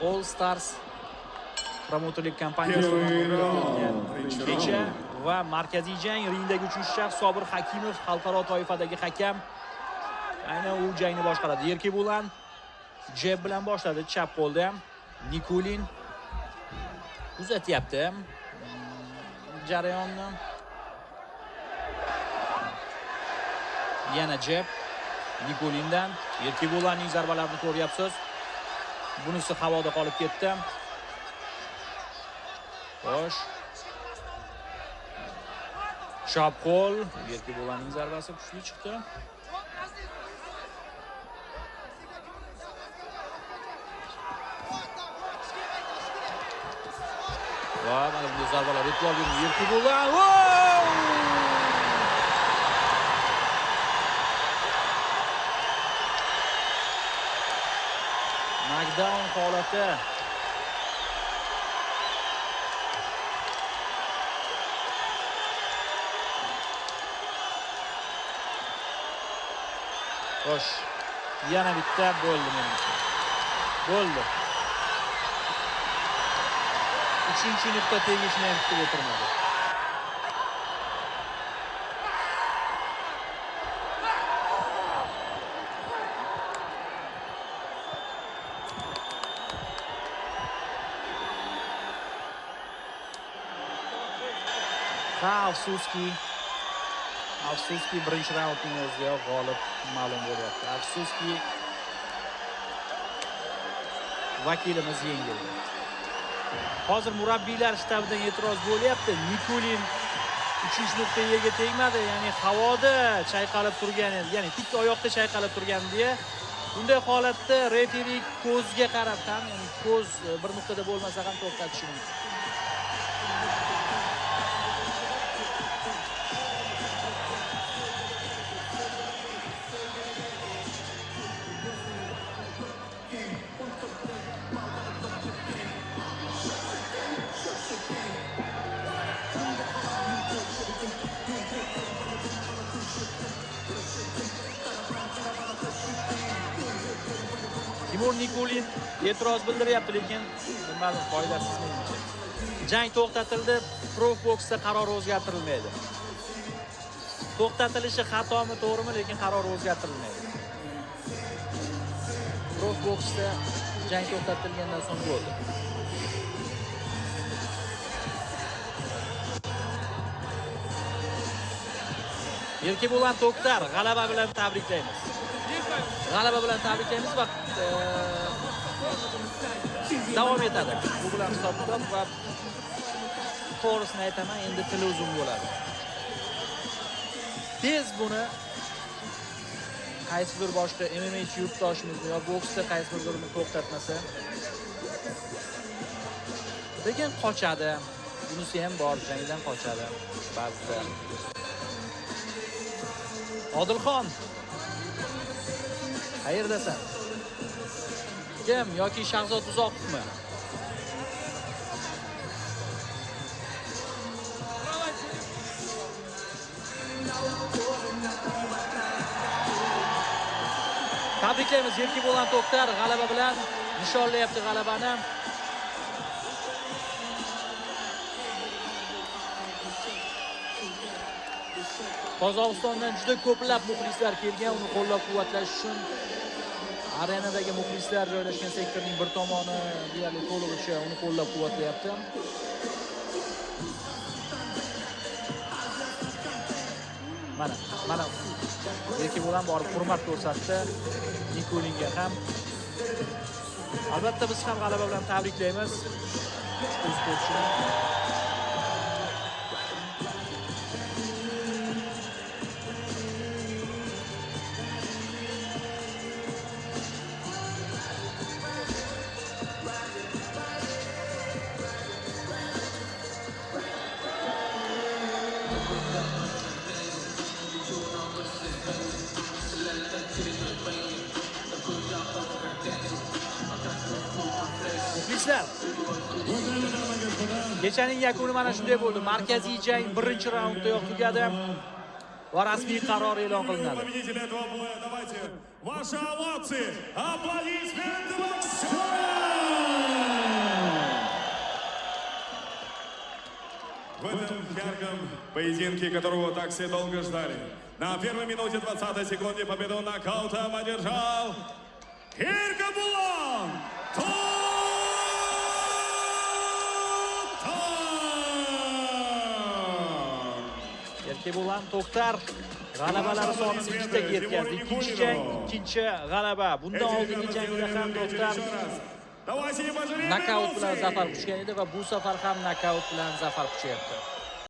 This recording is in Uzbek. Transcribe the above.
All Stars promotorlik kompaniyasi kecha va markaziy jang ringdagi uchinchi shaxs Sobir Hakimov, xalqaro toifadagi hakam. Aynan u jangni boshqaradi. Yerki Bulan jeb bilan boshladi, chap qo'lda ham. Nikulin uzatyapti jarayonni. Yana jeb Nikulindan. Yerki Bulanning zarbalarini ko'ryapsiz. Bunisi havoda qolib ketdi. Xo'sh. Chap qo'l. Yerki Bulanning zarbasi kuchli chiqdi. Va mana bunday zarbalar e'tibor bering. Yerki Bulan. Knockdown holati. Xo'sh. Yana bitta bo'ldi menimcha. Bo'ldi. Uchinchi nuqta tegishni ham kutib o'tirmadi. Afsuski birinchi raundning o'zida g'olib ma'lum bo'lyapti. Afsuski vakilimiz yengildi. Hozir murabbiylar shtabidan e'tiroz bo'lyapti. Nikulin 3 nuqta yerga tegmadi, ya'ni havoda chayqalib turgan edi, ya'ni tik oyoqda chayqalib turgan deya. Bunday holatda referi ko'zga qarab ham, ya'ni ko'z bir nuqtada bo'lmasa ham to'xtatishi mumkin. Timur Nikulin e'tiroz bildiryapti, lekin bilmadim, foydasiz menimcha. Jang to'xtatildi, Profboxda qaror o'zgartirilmaydi. To'xtatilishi xatomi, to'g'rimi, lekin qaror o'zgartirilmaydi. Profboxda jang to'xtatilgandan so'ng bo'ldi. Yerki Bulan To'xtar g'alaba bilan tabriklaymiz. G'alaba bilan tabriklaymiz va davom etadi. Bu bilan hisobda va to'g'risini aytaman, endi tili uzun bo'ladi. Tez buni qaysidir boshqa MMA yurtdoshimiz yo boksda qaysidir birini to'xtatmasa, lekin qochadi. Bunisi ham bor, jangdan qochadi ba'zida. Odilxon, qayerdasan? Kim yoki Shahzod Uzoqovmi? Tabriklaymiz. Yerki Bulan To'xtar g'alaba bilan nishonlayapti g'alabani. Qozog'istondan juda ko'plab muxlislar kelgan, uni qo'llab-quvvatlash uchun arenadagi muxlislar joylashgan sektorning bir tomoni deyarli to'lig'icha uni qo'llab-quvvatlayapti. Mana Yerki Bulan borib hurmat ko'rsatdi Nikulinga ham. Albatta biz ham g'alaba bilan tabriklaymiz sportchini. Kechaning yakuni mana shunday bo'ldi. Markaziy jang birinchi raunddayoq tugadi va rasmiy qaror e'lon qilinadi. Ваши овации, аплодисменты Максиму! ярком поединке, которого так все долго ждали. На первой минуте 20 секунде победу нокаутом одержал Эркебулан Erkebo'lan To'xtar g'alabalar sonini 2 taga yetkazdi. Ikkinchi jang, ikkinchi g'alaba. Bundan oldingi jangda ham To'xtar nokaut bilan zafar quchgan edi va bu safar ham nokaut bilan zafar quchyapti.